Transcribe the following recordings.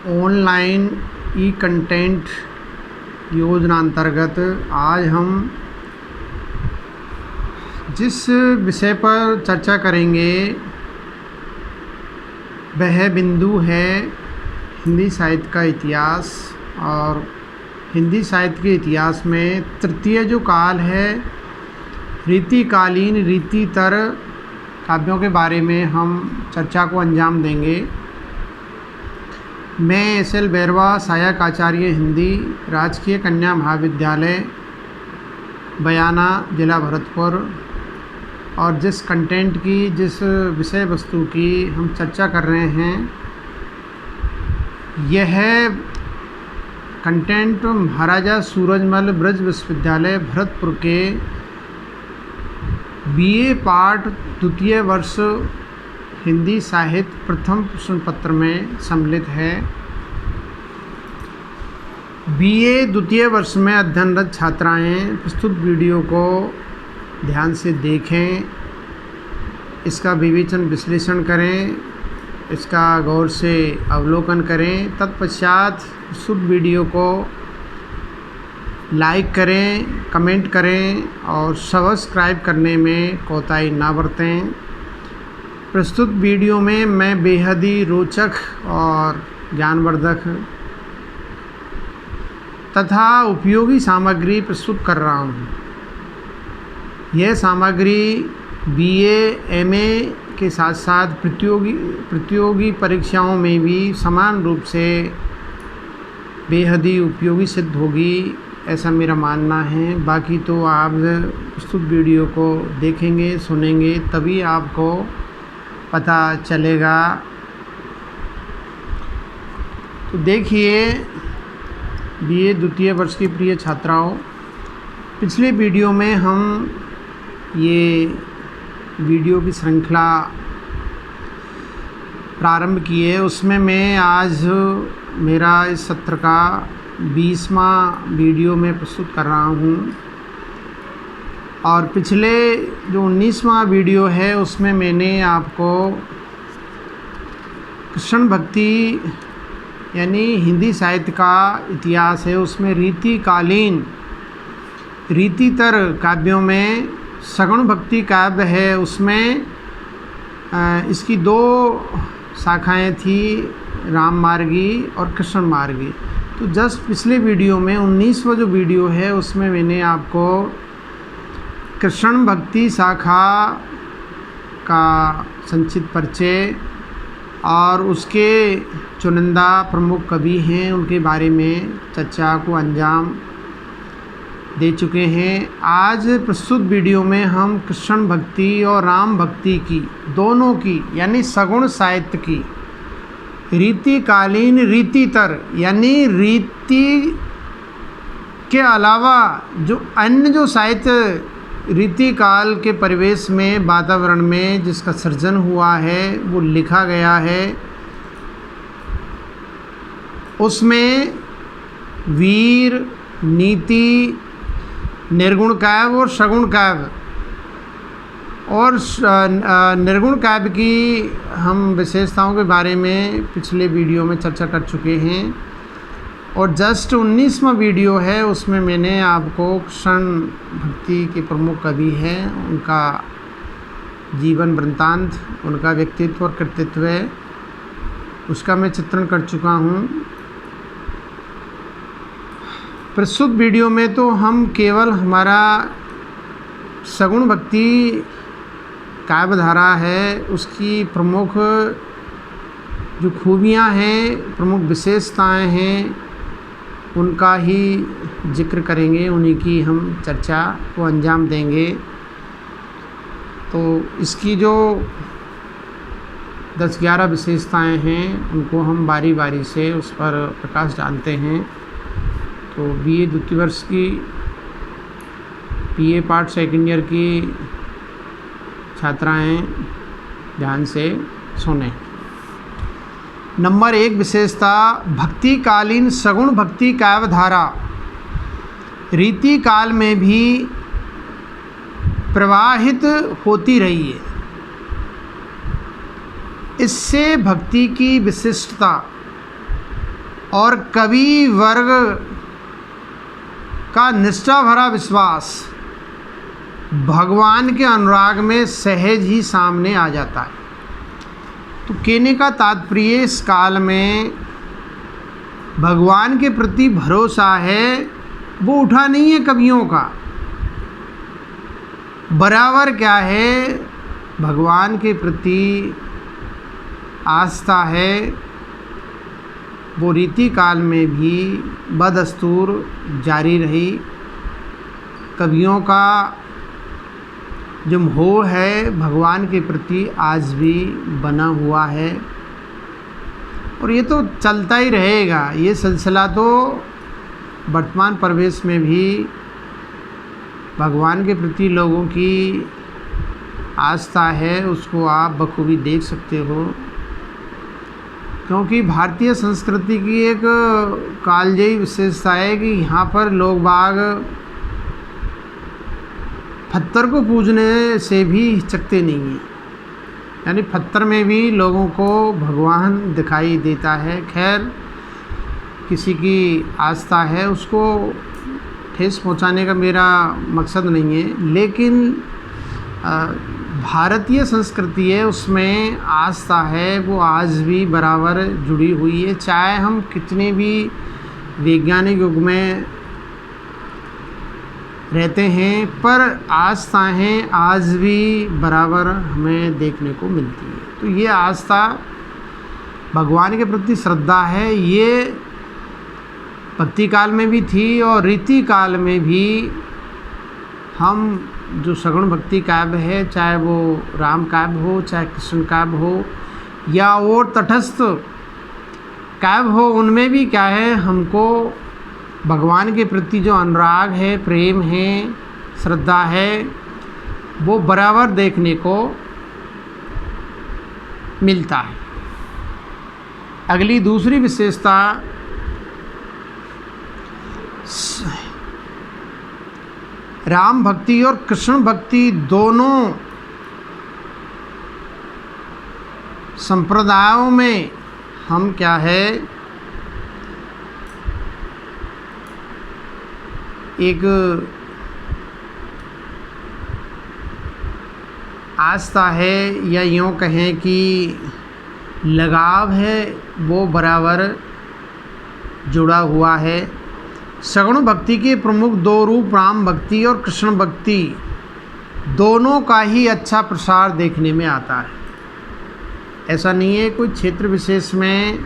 Online ई content योजना अंतर्गत आज हम जिस विषय पर चर्चा करेंगे वह बिंदु है हिंदी साहित्य का इतिहास। और हिंदी साहित्य के इतिहास में तृतीय जो काल है रीतिकालीन रीतितर काव्यों के बारे में हम चर्चा को अंजाम देंगे। मैं एस.एल. बैरवा, सहायक आचार्य हिंदी, राजकीय कन्या महाविद्यालय बयाना, जिला भरतपुर, और जिस कंटेंट की जिस विषय वस्तु की हम चर्चा कर रहे हैं यह कंटेंट महाराजा सूरजमल ब्रज विश्वविद्यालय भरतपुर के बीए पाठ द्वितीय वर्ष हिंदी साहित्य प्रथम प्रश्न पत्र में सम्मिलित है। बीए द्वितीय वर्ष में अध्ययनरत छात्राएं प्रस्तुत वीडियो को ध्यान से देखें, इसका विवेचन विश्लेषण करें, इसका गौर से अवलोकन करें। तत्पश्चात प्रस्तुत वीडियो को लाइक करें, कमेंट करें और सब्सक्राइब करने में कोताही ना बरतें। प्रस्तुत वीडियो में मैं बेहद ही रोचक और ज्ञानवर्धक तथा उपयोगी सामग्री प्रस्तुत कर रहा हूँ। यह सामग्री बीए, एमए के साथ साथ प्रतियोगी परीक्षाओं में भी समान रूप से बेहद ही उपयोगी सिद्ध होगी, ऐसा मेरा मानना है। बाकी तो आप प्रस्तुत वीडियो को देखेंगे, सुनेंगे, तभी आपको पता चलेगा। तो देखिए बीए द्वितीय वर्ष की प्रिय छात्राओं, पिछले वीडियो में हम ये वीडियो की श्रृंखला प्रारंभ किए। उसमें मैं आज मेरा इस सत्र का 20वां वीडियो में प्रस्तुत कर रहा हूँ। और पिछले जो 19वां वीडियो है उसमें मैंने आपको कृष्ण भक्ति यानी हिंदी साहित्य का इतिहास है, उसमें रीतिकालीन रीतितर काव्यों में सगुण भक्ति काव्य है, उसमें इसकी दो शाखाएं थी, राम मार्गी और कृष्ण मार्गी। तो जस्ट पिछले वीडियो में 19वां जो वीडियो है उसमें मैंने आपको कृष्ण भक्ति शाखा का संक्षिप्त परिचय और उसके चुनिंदा प्रमुख कवि हैं उनके बारे में चर्चा को अंजाम दे चुके हैं। आज प्रस्तुत वीडियो में हम कृष्ण भक्ति और राम भक्ति की दोनों की यानी सगुण साहित्य की रीतिकालीन रीतितर यानी रीति के अलावा जो अन्य जो साहित्य रीतिकाल के परिवेश में वातावरण में जिसका सृजन हुआ है वो लिखा गया है, उसमें वीर, नीति, निर्गुण काव्य और सगुण काव्य और निर्गुण काव्य की हम विशेषताओं के बारे में पिछले वीडियो में चर्चा कर चुके हैं। और जस्ट 19वां वीडियो है उसमें मैंने आपको कृष्ण भक्ति के प्रमुख कवि हैं उनका जीवन वृत्तांत, उनका व्यक्तित्व और कृतित्व उसका मैं चित्रण कर चुका हूँ। प्रस्तुत वीडियो में तो हम केवल हमारा सगुण भक्ति काव्यधारा है उसकी प्रमुख जो खूबियाँ हैं, प्रमुख विशेषताएं हैं, उनका ही जिक्र करेंगे, उन्हीं की हम चर्चा को अंजाम देंगे। तो इसकी जो 10-11 विशेषताएं हैं उनको हम बारी बारी से उस पर प्रकाश डालते हैं। तो बीए द्वितीय वर्ष की बीए पार्ट सेकेंड ईयर की छात्राएं ध्यान से सुने। नंबर 1 विशेषता, भक्तिकालीन सगुण भक्ति काव्यधारा रीति काल में भी प्रवाहित होती रही है। इससे भक्ति की विशिष्टता और कवि वर्ग का निष्ठा भरा विश्वास भगवान के अनुराग में सहज ही सामने आ जाता है। तो कहने का तात्पर्य इस काल में भगवान के प्रति भरोसा है वो उठा नहीं है कवियों का, बराबर क्या है भगवान के प्रति आस्था है, वो रीति काल में भी बदस्तूर जारी रही। कवियों का जो मोह है भगवान के प्रति आज भी बना हुआ है और ये तो चलता ही रहेगा। ये सिलसिला तो वर्तमान परिवेश में भी भगवान के प्रति लोगों की आस्था है, उसको आप बखूबी देख सकते हो, क्योंकि भारतीय संस्कृति की एक कालजयी विशेषता है कि यहाँ पर लोग बाग पत्थर को पूजने से भी हिचकते नहीं हैं। यानी पत्थर में भी लोगों को भगवान दिखाई देता है। खैर, किसी की आस्था है उसको ठेस पहुंचाने का मेरा मकसद नहीं है, लेकिन भारतीय संस्कृति है उसमें आस्था है वो आज भी बराबर जुड़ी हुई है। चाहे हम कितने भी वैज्ञानिक युग में रहते हैं पर आस्थाएं आज भी बराबर हमें देखने को मिलती है। तो ये आस्था भगवान के प्रति श्रद्धा है, ये भक्ति काल में भी थी और रीति काल में भी। हम जो सगुण भक्ति काव्य है, चाहे वो राम काव्य हो, चाहे कृष्ण काव्य हो या और तटस्थ काव्य हो, उनमें भी क्या है हमको भगवान के प्रति जो अनुराग है, प्रेम है, श्रद्धा है, वो बराबर देखने को मिलता है। अगली दूसरी विशेषता राम भक्ति और कृष्ण भक्ति दोनों संप्रदायों में हम क्या है एक आस्था है या यूँ कहें कि लगाव है, वो बराबर जुड़ा हुआ है। सगुण भक्ति के प्रमुख दो रूप राम भक्ति और कृष्ण भक्ति दोनों का ही अच्छा प्रसार देखने में आता है। ऐसा नहीं है कोई क्षेत्र विशेष में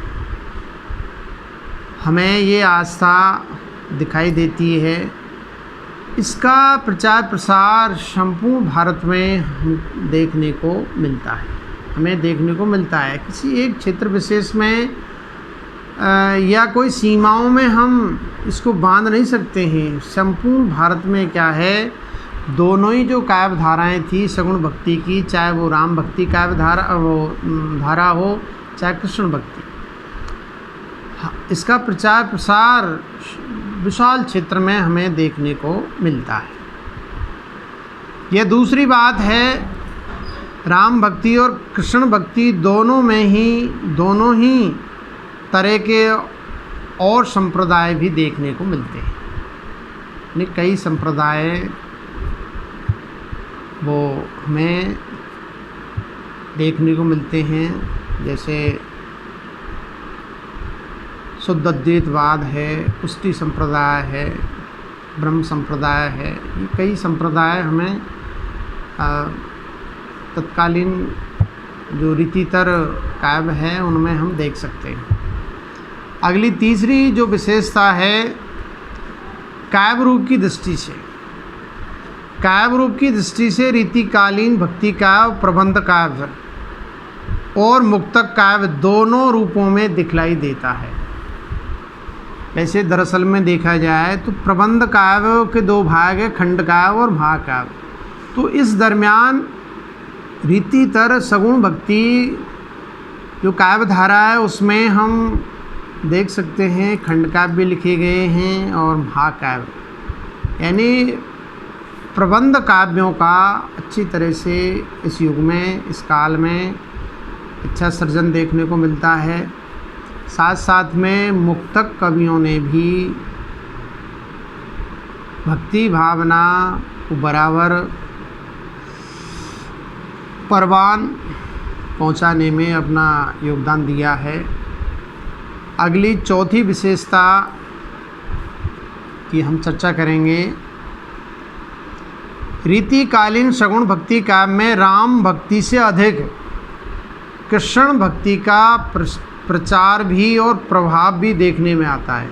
हमें ये आस्था दिखाई देती है, इसका प्रचार प्रसार संपूर्ण भारत में हम देखने को मिलता है, हमें देखने को मिलता है। किसी एक क्षेत्र विशेष में या कोई सीमाओं में हम इसको बांध नहीं सकते हैं। संपूर्ण भारत में क्या है, दोनों ही जो काव्य धाराएँ थी सगुण भक्ति की, चाहे वो राम भक्ति काव्य धारा हो चाहे कृष्ण भक्ति, इसका प्रचार प्रसार विशाल क्षेत्र में हमें देखने को मिलता है। यह दूसरी बात है, राम भक्ति और कृष्ण भक्ति दोनों ही तरह के और संप्रदाय भी देखने को मिलते हैं। यानी कई संप्रदाय वो हमें देखने को मिलते हैं, जैसे शुद्ध अद्वैतवाद है, पुष्टि संप्रदाय है, ब्रह्म संप्रदाय है। ये कई संप्रदाय हमें तत्कालीन जो रीतितर काव्य है उनमें हम देख सकते हैं। अगली तीसरी जो विशेषता है काव्य रूप की दृष्टि से, काव्य रूप की दृष्टि से रीतिकालीन भक्ति काव्य, प्रबंध काव्य और मुक्तक काव्य दोनों रूपों में दिखलाई देता है। वैसे दरअसल में देखा जाए तो प्रबंध काव्य के दो भाग है, खंड काव्य और महाकाव्य। तो इस दरमियान रीतितर सगुण भक्ति जो काव्य धारा है उसमें हम देख सकते हैं खंड काव्य भी लिखे गए हैं और महाकाव्य, यानी प्रबंध काव्यों का अच्छी तरह से इस युग में, इस काल में अच्छा सृजन देखने को मिलता है। साथ साथ में मुक्तक कवियों ने भी भक्ति भावना को बराबर परवान पहुंचाने में अपना योगदान दिया है। अगली चौथी विशेषता की हम चर्चा करेंगे। रीतिकालीन सगुण भक्ति काव्य में राम भक्ति से अधिक कृष्ण भक्ति का प्रचार भी और प्रभाव भी देखने में आता है।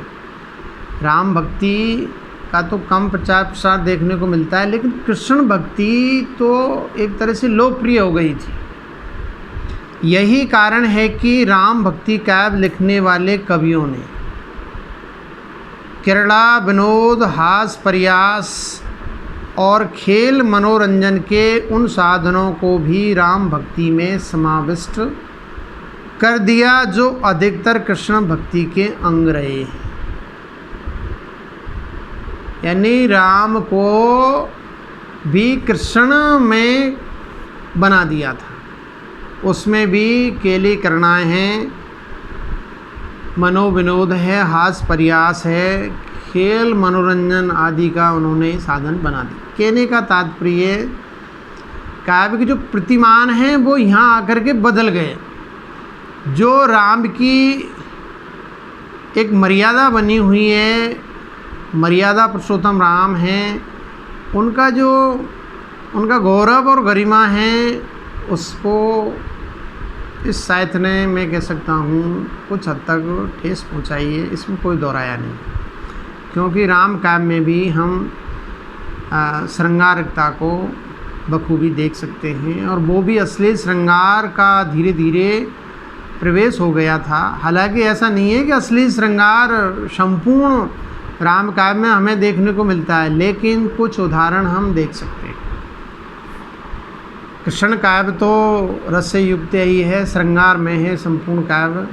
राम भक्ति का तो कम प्रचार प्रसार देखने को मिलता है, लेकिन कृष्ण भक्ति तो एक तरह से लोकप्रिय हो गई थी। यही कारण है कि राम भक्ति काव्य लिखने वाले कवियों ने क्रीड़ा, विनोद, हास, प्रयास और खेल मनोरंजन के उन साधनों को भी राम भक्ति में समाविष्ट कर दिया जो अधिकतर कृष्ण भक्ति के अंग रहे हैं। यानी राम को भी कृष्ण में बना दिया था। उसमें भी केली करनाएँ हैं, मनोविनोद है, हास प्रयास है, खेल मनोरंजन आदि का उन्होंने साधन बना दिया। कहने का तात्पर्य काव्य के जो प्रतिमान हैं वो यहाँ आकर के बदल गए। जो राम की एक मर्यादा बनी हुई है, मर्यादा पुरुषोत्तम राम हैं, उनका गौरव और गरिमा है, उसको इस साहित्य ने, मैं कह सकता हूँ, कुछ हद तक ठेस पहुँचाई है। इसमें कोई दोहराया नहीं, क्योंकि राम काव्य में भी हम श्रृंगारिकता को बखूबी देख सकते हैं, और वो भी असली श्रृंगार का धीरे धीरे प्रवेश हो गया था। हालांकि ऐसा नहीं है कि असली श्रृंगार संपूर्ण राम काव्य में हमें देखने को मिलता है, लेकिन कुछ उदाहरण हम देख सकते हैं। कृष्ण काव्य तो रस से युक्त ही है, श्रृंगार में है संपूर्ण काव्य।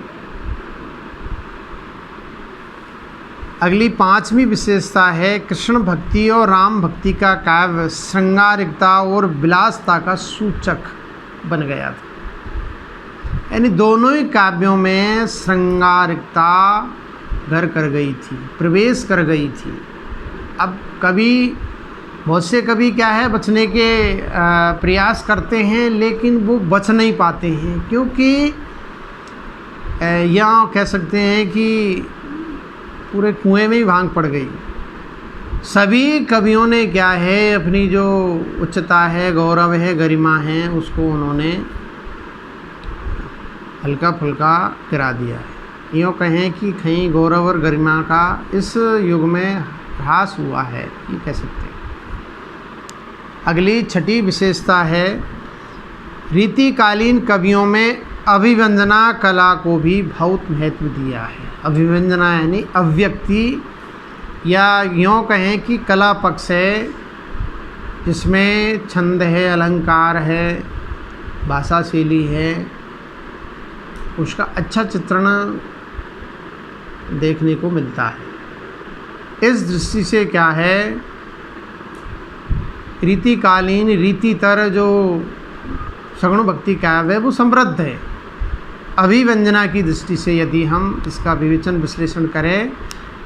अगली पांचवी विशेषता है कृष्ण भक्ति और राम भक्ति का काव्य श्रृंगारिकता और विलासता का सूचक बन गया था। यानी दोनों ही काव्यों में श्रृंगारिकता घर कर गई थी, प्रवेश कर गई थी। अब बहुत से कवि क्या है, बचने के प्रयास करते हैं, लेकिन वो बच नहीं पाते हैं, क्योंकि यहाँ कह सकते हैं कि पूरे कुएं में ही भांग पड़ गई। सभी कवियों ने क्या है, अपनी जो उच्चता है, गौरव है, गरिमा है, उसको उन्होंने हल्का फुल्का गिरा दिया है। यूँ कहें कि कहीं गौरव और गरिमा का इस युग में ह्रास हुआ है, ये कह सकते हैं। अगली छठी विशेषता है रीतिकालीन कवियों में अभिव्यंजना कला को भी बहुत महत्व दिया है। अभिव्यंजना यानी अभिव्यक्ति, या यूँ कहें कि कला पक्ष है, जिसमें छंद है, अलंकार है, भाषा शैली है, उसका अच्छा चित्रण देखने को मिलता है। इस दृष्टि से क्या है, रीतिकालीन रीतितर जो सगुण भक्ति काव्य है वो समृद्ध है। अभिव्यंजना की दृष्टि से यदि हम इसका विवेचन विश्लेषण करें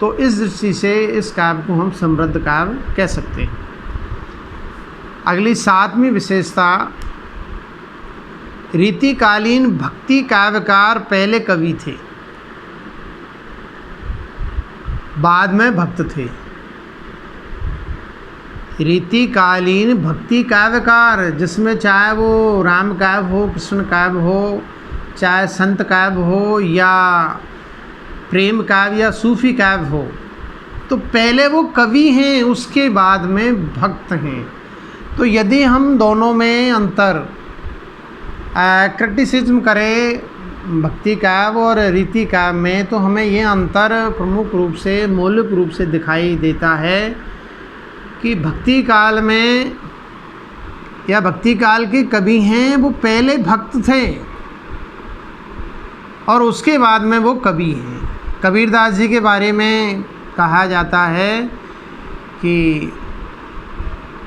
तो इस दृष्टि से इस काव्य को हम समृद्ध काव्य कह सकते हैं। अगली सातवीं विशेषता, रीतिकालीन भक्ति काव्यकार पहले कवि थे, बाद में भक्त थे। रीतिकालीन भक्ति काव्यकार, जिसमें चाहे वो राम काव्य हो, कृष्ण काव्य हो, चाहे संत काव्य हो, या प्रेम काव्य या सूफी काव्य हो, तो पहले वो कवि हैं, उसके बाद में भक्त हैं। तो यदि हम दोनों में अंतर क्रिटिसिज्म करें भक्ति काव्य और रीति काव्य में, तो हमें ये अंतर प्रमुख रूप से, मौलिक रूप से दिखाई देता है कि भक्ति काल में या भक्ति काल के कवि हैं वो पहले भक्त थे और उसके बाद में वो कवि हैं। कबीरदास जी के बारे में कहा जाता है कि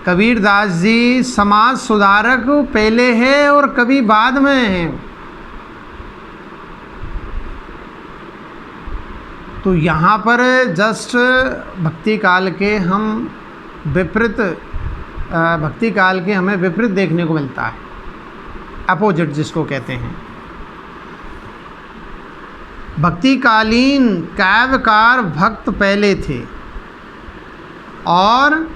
कबीरदास जी समाज सुधारक पहले है और कवि बाद में हैं। तो यहाँ पर जस्ट भक्ति काल के हम विपरीत भक्ति काल के हमें विपरीत देखने को मिलता है, अपोजिट जिसको कहते हैं। भक्तिकालीन काव्यकार भक्त पहले थे और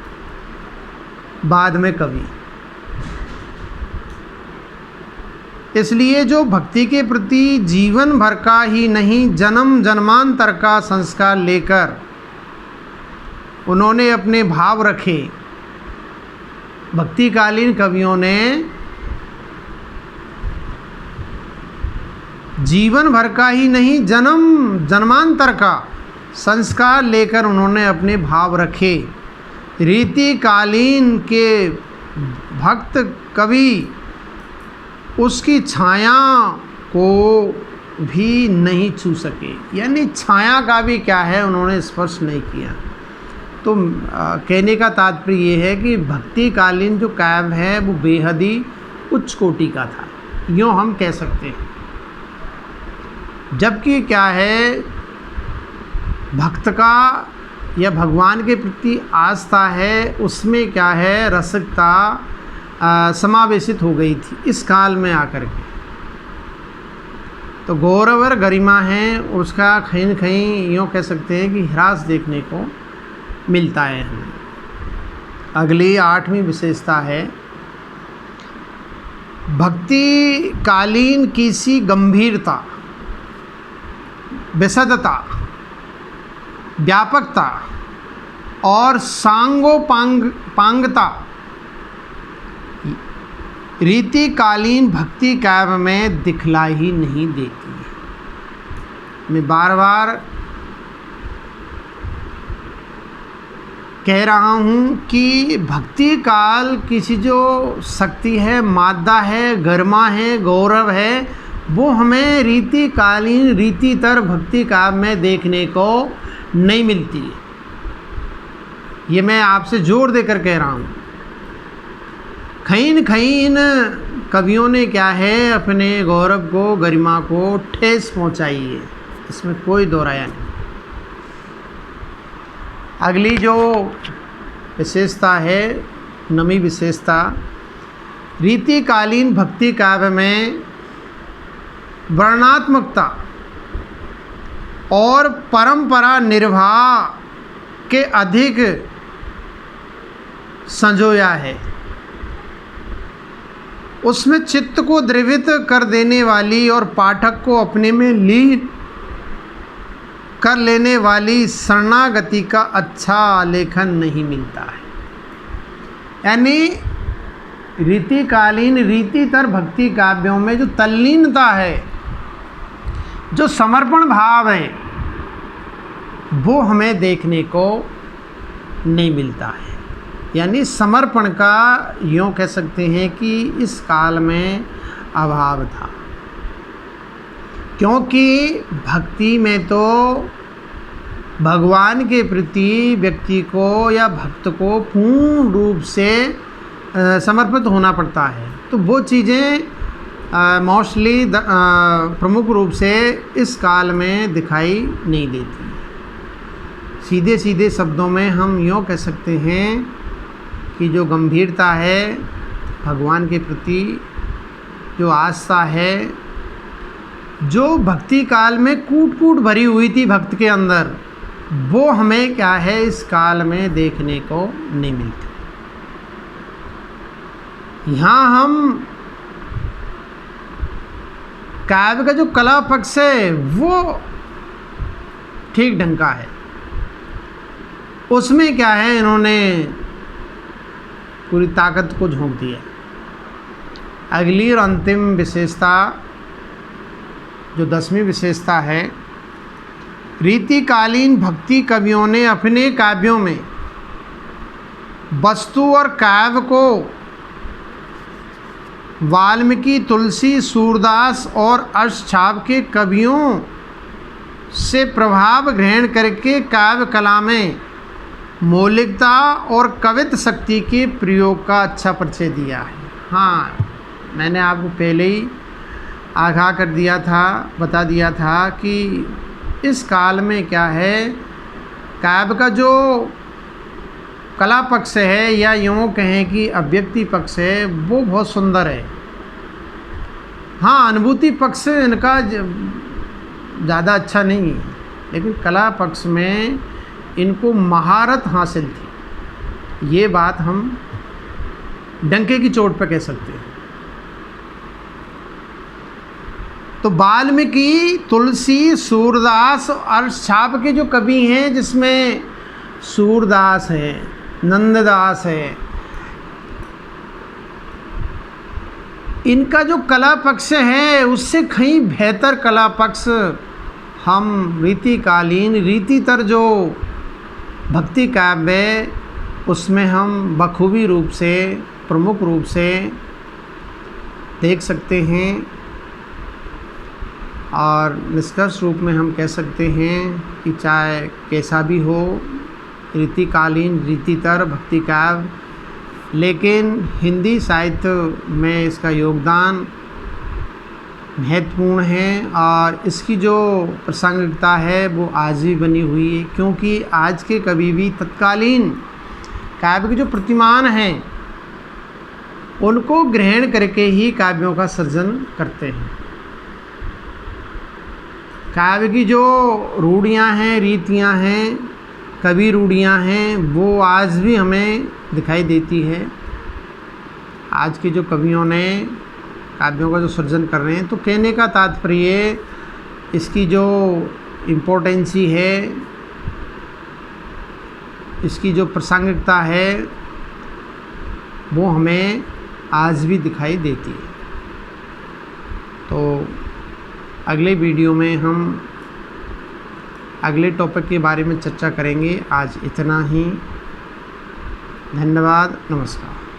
बाद में कवि। इसलिए जो भक्ति के प्रति जीवन भर का ही नहीं जन्म जन्मांतर का संस्कार लेकर उन्होंने अपने भाव रखे, भक्तिकालीन कवियों ने जीवन भर का ही नहीं जन्म जन्मांतर का संस्कार लेकर उन्होंने अपने भाव रखे। रीतिकालीन के भक्त कवि उसकी छाया को भी नहीं छू सके, यानी छाया का भी क्या है उन्होंने स्पर्श नहीं किया। तो कहने का तात्पर्य ये है कि भक्तिकालीन जो काव्य है वो बेहद ही उच्च कोटि का था, यूँ हम कह सकते हैं। जबकि क्या है, भक्त का या भगवान के प्रति आस्था है, उसमें क्या है रसिकता समावेशित हो गई थी इस काल में आकर के। तो गौरव और गरिमा है उसका कहीं न कहीं यूँ कह सकते हैं कि ह्रास देखने को मिलता है हमें। अगली 8वीं विशेषता है भक्तिकालीन की सी गंभीरता, विशदता, व्यापकता और सांगोपांगता रीतिकालीन भक्ति काव्य में दिखला ही नहीं देती है। मैं बार बार कह रहा हूँ कि भक्ति काल किसी जो शक्ति है, मादा है, गरिमा है, गौरव है, वो हमें रीतिकालीन रीतितर भक्ति काव्य में देखने को नहीं मिलती है। ये मैं आपसे जोर देकर कह रहा हूँ। कहीं न कहीं इन कवियों ने क्या है अपने गौरव को, गरिमा को ठेस पहुँचाई है, इसमें कोई दो राय नहीं। अगली जो विशेषता है, 9वीं विशेषता, रीतिकालीन भक्ति काव्य में वर्णात्मकता और परंपरा निर्वाह के अधिक संजोया है। उसमें चित्त को द्रवित कर देने वाली और पाठक को अपने में लीन कर लेने वाली शरणागति का अच्छा आलेखन नहीं मिलता है। यानी रीतिकालीन रीतितर भक्ति काव्यों में जो तल्लीनता है, जो समर्पण भाव है, वो हमें देखने को नहीं मिलता है। यानी समर्पण का यूँ कह सकते हैं कि इस काल में अभाव था, क्योंकि भक्ति में तो भगवान के प्रति व्यक्ति को या भक्त को पूर्ण रूप से समर्पित होना पड़ता है। तो वो चीज़ें मोस्टली प्रमुख रूप से इस काल में दिखाई नहीं देती। सीधे सीधे शब्दों में हम यूँ कह सकते हैं कि जो गंभीरता है, भगवान के प्रति जो आस्था है, जो भक्ति काल में कूट कूट भरी हुई थी भक्त के अंदर, वो हमें क्या है इस काल में देखने को नहीं मिलती। यहाँ हम काव्य का जो कला पक्ष है वो ठीक ढंग का है, उसमें क्या है इन्होंने पूरी ताकत को झोंक दिया। अगली और अंतिम विशेषता जो 10वीं विशेषता है, रीतिकालीन भक्ति कवियों ने अपने काव्यों में वस्तु और काव्य को वाल्मीकि, तुलसी, सूरदास और अष्टछाप के कवियों से प्रभाव ग्रहण करके काव्य कला में मौलिकता और कवित्व शक्ति के प्रयोग का अच्छा परिचय दिया है। हाँ, मैंने आपको पहले ही आगाह कर दिया था, बता दिया था कि इस काल में क्या है, काव्य का जो कला पक्ष है या यूँ कहें कि अभिव्यक्ति पक्ष है वो बहुत सुंदर है। हाँ, अनुभूति पक्ष इनका ज़्यादा अच्छा नहीं है, लेकिन कला पक्ष में इनको महारत हासिल थी, ये बात हम डंके की चोट पर कह सकते हैं। तो वाल्मीकि, तुलसी, सूरदास और छाप के जो कवि हैं, जिसमें सूरदास है, नंददास है, इनका जो कला पक्ष है उससे कहीं बेहतर कला पक्ष हम रीतिकालीन, रीतितर जो भक्ति काव्य है उसमें हम बखूबी रूप से, प्रमुख रूप से देख सकते हैं। और निष्कर्ष रूप में हम कह सकते हैं कि चाहे कैसा भी हो, रीतिकालीन, रीतितर भक्ति काव्य, लेकिन हिंदी साहित्य में इसका योगदान महत्वपूर्ण है और इसकी जो प्रासंगिकता है वो आज भी बनी हुई है, क्योंकि आज के कवि भी तत्कालीन काव्य के जो प्रतिमान हैं उनको ग्रहण करके ही काव्यों का सृजन करते हैं। काव्य की जो रूढ़ियाँ हैं, रीतियाँ हैं, कवि रूढ़ियाँ हैं, वो आज भी हमें दिखाई देती है। आज के जो कवियों ने काव्यों का जो सृजन कर रहे हैं, तो कहने का तात्पर्य इसकी जो इम्पोर्टेंसी है, इसकी जो प्रासंगिकता है वो हमें आज भी दिखाई देती है। तो अगले वीडियो में हम अगले टॉपिक के बारे में चर्चा करेंगे। आज इतना ही। धन्यवाद, नमस्कार।